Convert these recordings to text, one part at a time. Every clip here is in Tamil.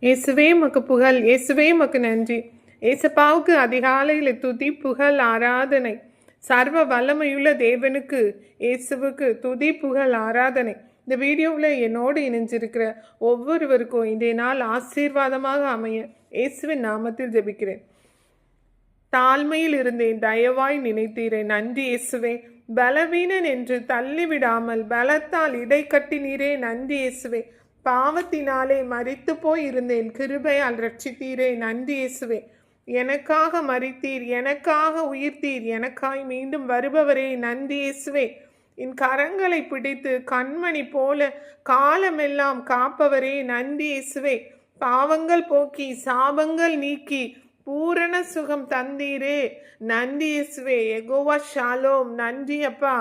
இயேசுவே உமக்கு புகழ், இயேசுவே உமக்கு நன்றி. ஏசப்பாவுக்கு அதிகாலையில் துதி, புகழ், ஆராதனை. சர்வ வல்லமையுள்ள தேவனுக்கு, இயேசுவுக்கு துதி, புகழ், ஆராதனை. இந்த வீடியோவில் என்னோடு இணைஞ்சிருக்கிற ஒவ்வொருவருக்கும் இன்றைய நாள் ஆசீர்வாதமாக அமைய இயேசுவின் நாமத்தில் ஜெபிக்கிறேன். தாழ்மையில் இருந்தேன், தயவாய் நினைத்தீரேன். நன்றி இயேசுவே. பலவீனன் என்று தள்ளிவிடாமல் பலத்தால் இடை கட்டினீரே. நன்றி இயேசுவே. பாவத்தினாலே மரித்து போய் இருந்தேன், கிருபையால் ரட்சித்தீரே. நன்றி இயேசுவே. எனக்காக மரித்தீர், எனக்காக உயிர்த்தீர், எனக்காய் மீண்டும் வருபவரே. நன்றி இயேசுவே. என் கரங்களை பிடித்து கண்மணி போல காலமெல்லாம் காப்பவரே. நன்றி இயேசுவே. பாவங்கள் போக்கி சாபங்கள் நீக்கி பூரண சுகம் தந்தீரே. நன்றி இயேசுவே. யெகோவா ஷாலோம். நன்றி அப்பா.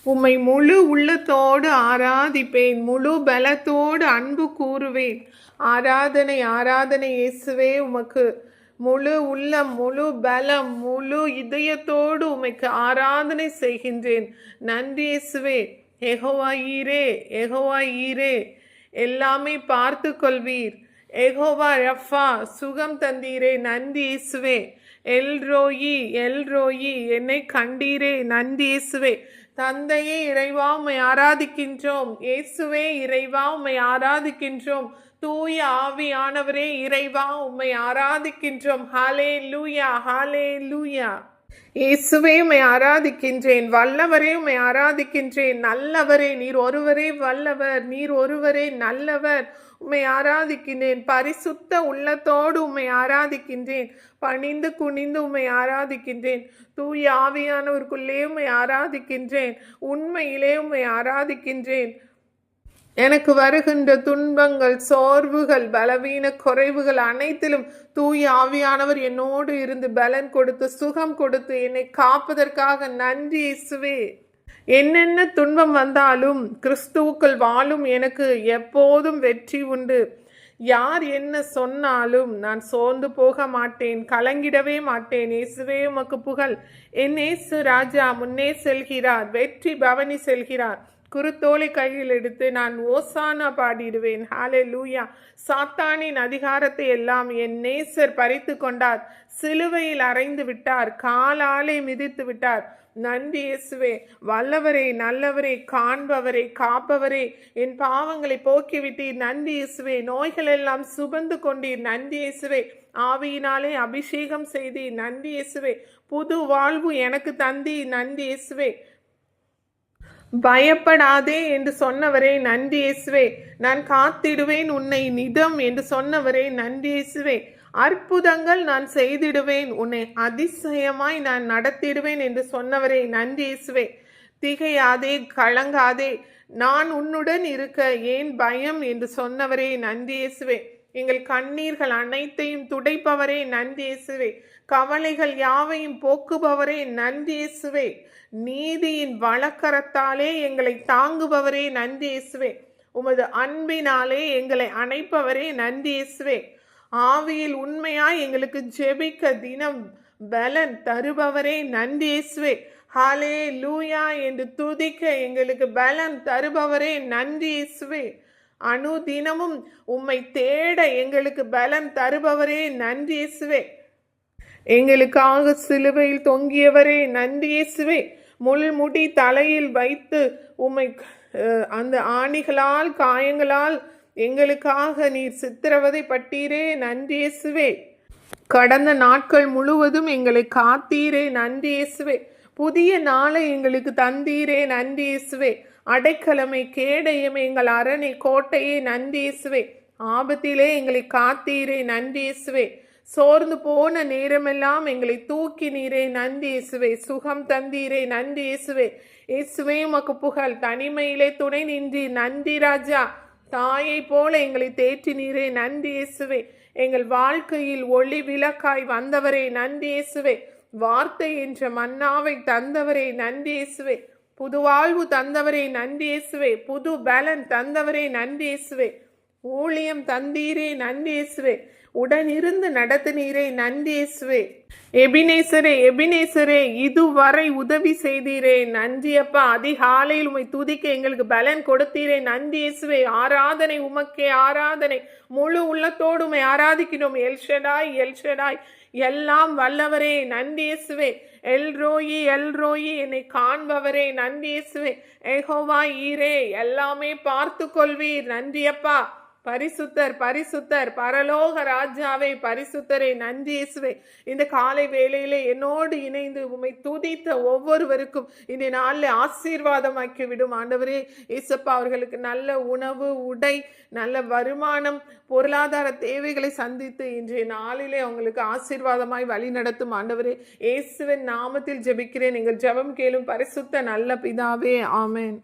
உம்மை முழு உள்ளத்தோடு ஆராதிப்பேன், முழு பலத்தோடு அன்பு கூறுவேன். ஆராதனை ஆராதனை இயேசுவே. உமக்கு முழு உள்ளம், முழு பலம், முழு இதயத்தோடு உமைக்கு ஆராதனை செய்கின்றேன். நன்றி இயேசுவே. யெகோவா ஈரே, யெகோவா ஈரே, எல்லாமே பார்த்து கொள்வீர். யெகோவா ரஃபா, சுகம் தந்தீரே. நன்றி இயேசுவே. எல்ரோயி, எல்ரோயி, என்னை கண்டீரே. நன்றி இயேசுவே. தந்தையே இறைவா உம்மை ஆராதிக்கின்றோம். இயேசுவே இறைவா உம்மை ஆராதிக்கின்றோம். தூய ஆவியானவரே இறைவா உம்மை ஆராதிக்கின்றோம். ஹல்லேலூயா, ஹல்லேலூயா. இயேசுவே உம்மை ஆராதிக்கின்றேன். வல்லவரே உம்மை ஆராதிக்கின்றேன். நல்லவரே, நீர் ஒருவரே வல்லவர், நீர் ஒருவரே நல்லவர். உம்மை ஆராதிக்கின்றேன். பரிசுத்த உள்ளத்தோடு உம்மை ஆராதிக்கின்றேன். பணிந்து குனிந்து உம்மை ஆராதிக்கின்றேன். தூய ஆவியானவருக்குள்ளே உம்மை ஆராதிக்கின்றேன். உண்மையிலே உம்மை ஆராதிக்கின்றேன். எனக்கு வருகின்ற துன்பங்கள், சோர்வுகள், பலவீன குறைவுகள் அனைத்திலும் தூய ஆவியானவர் என்னோடு இருந்து பலன் கொடுத்து சுகம் கொடுத்து என்னை காப்பதற்காக நன்றி இயேசுவே. என்னென்ன துன்பம் வந்தாலும் கிறிஸ்துவுக்குள் வாழும் எனக்கு எப்போதும் வெற்றி உண்டு. யார் என்ன சொன்னாலும் நான் சோர்ந்து போக மாட்டேன், கலங்கிடவே மாட்டேன். இயேசுவே உமக்கு புகழ். என் இயேசு ராஜா முன்னே செல்கிறார், வெற்றி பவனி செல்கிறார். குருத்தோலை கையில் எடுத்து நான் ஓசானா பாடிடுவேன். ஹல்லேலூயா. சாத்தானின் அதிகாரத்தை எல்லாம் என் நேசர் பறித்து கொண்டார். சிலுவையில் அறைந்து விட்டார், காலாலே மிதித்து விட்டார். நன்றி இயேசுவே. வல்லவரே, நல்லவரே, காண்பவரே, காப்பவரே, என் பாவங்களை போக்கிவிட்டீர். நன்றி இயேசுவே. நோய்கள் எல்லாம் சுமந்து கொண்டீர். நன்றி இயேசுவே. ஆவியினாலே அபிஷேகம் செய்தீர். நன்றி இயேசுவே. புது வாழ்வு எனக்கு தந்தீர். நன்றி இயேசுவே. பயப்படாதே என்று சொன்னவரே நன்றி இயேசுவே. நான் காத்திடுவேன் உன்னை நிதம் என்று சொன்னவரே நன்றி இயேசுவே. அற்புதங்கள் நான் செய்திடுவேன், உன்னை அதிசயமாய் நான் நடத்திடுவேன் என்று சொன்னவரே நன்றி இயேசுவே. திகையாதே, கலங்காதே, நான் உன்னுடன் இருக்க ஏன் பயம் என்று சொன்னவரே நன்றி இயேசுவே. எங்கள் கண்ணீர்கள் அனைத்தையும் துடைப்பவரே நன்றி இயேசுவே. கவலைகள் யாவையும் போக்குபவரே நன்றி இயேசுவே. நீதியின் வழக்கரத்தாலே எங்களை தாங்குபவரே நன்றி இயேசுவே. உமது அன்பினாலே எங்களை அணைப்பவரே நன்றி இயேசுவே. ஆவியில் உண்மையாய் எங்களுக்கு ஜெபிக்க தினம் பலன் தருபவரே நன்றி இயேசுவே. ஹல்லேலூயா என்று துதிக்க எங்களுக்கு பலன் தருபவரே நன்றி இயேசுவே. அனுதினமும் உம்மை தேட எங்களுக்கு பலன் தருபவரே நன்றி இயேசுவே. எங்களுக்காக சிலுவையில் தொங்கியவரே நன்றி இயேசுவே. முள்முடி தலையில் வைத்து உம்மை அந்த ஆணிகளால் காயங்களால் எங்களுக்காக நீர் சித்திரவதை பட்டீரே நன்றி இயேசுவே. கடந்த நாட்கள் முழுவதும் எங்களை காத்தீரே நன்றி இயேசுவே. புதிய நாளை எங்களுக்கு தந்தீரே நன்றி இயேசுவே. அடைக்கலமை, கேடயமே, எங்கள் அரணை, கோட்டையே நன்றி இயேசுவே. ஆபத்திலே எங்களை காத்தீரே நன்றி இயேசுவே. சோர்ந்து போன நேரமெல்லாம் எங்களை தூக்கி நீரே நன்றி இயேசுவே. சுகம் தந்தீரே நன்றி இயேசுவே. இயேசுவே உமக்கு புகழ். தனிமையிலே துணை நின்றி நன்றி ராஜா. தாயை போல எங்களை தேற்றி நீரே நன்றி இயேசுவே. எங்கள் வாழ்க்கையில் ஒளி விளக்காய் வந்தவரே நன்றி இயேசுவே. வார்த்தை என்ற மன்னாவை தந்தவரே நன்றி இயேசுவே. புது வாழ்வு தந்தவரே நன்றி இயேசுவே. புது பலன் தந்தவரே நன்றி இயேசுவே. ஊழியம் தந்தீரே நன்றி இயேசுவே. உடனிருந்து நடத்தினீரே, நன்றி இயேசுவே. எபினேசரே, எபினேசரே, இதுவரை உதவி செய்தீரே, நன்றி அப்பா. அதிகாலையில் உம்மை துதிக்க எங்களுக்கு பலன் கொடுத்தீரே, நன்றி இயேசுவே. ஆராதனை உமக்கே, ஆராதனை. முழு உள்ளத்தோடு உம்மை ஆராதிக்கிறோம். எல்ஷடாய், எல்ஷடாய், எல்லாம் வல்லவரே, நன்றி இயேசுவே. எல்ரோயி, எல்ரோயி, என்னை காண்பவரே, நன்றி இயேசுவே. யெகோவா ஈரே, எல்லாமே பார்த்து கொள்வீர், நன்றி அப்பா. பரிசுத்தர், பரிசுத்தர், பரலோக ராஜாவே, பரிசுத்தரே, நன்றி இயேசுவே. இந்த காலை வேளையிலே என்னோடு இணைந்து உம்மை துதித்த ஒவ்வொருவருக்கும் இந்த நாளில் ஆசீர்வாதமாக்கி விடும் ஆண்டவரே. இயேசப்பா, அவர்களுக்கு நல்ல உணவு, உடை, நல்ல வருமானம், பொருளாதார தேவைகளை சந்தித்து இன்றைய நாளிலே அவங்களுக்கு ஆசீர்வாதமாய் வழி நடத்தும் ஆண்டவரே. இயேசுவின் நாமத்தில் ஜெபிக்கிறேன். நீங்கள் ஜெபம் கேளும் பரிசுத்த நல்ல பிதாவே, ஆமென்.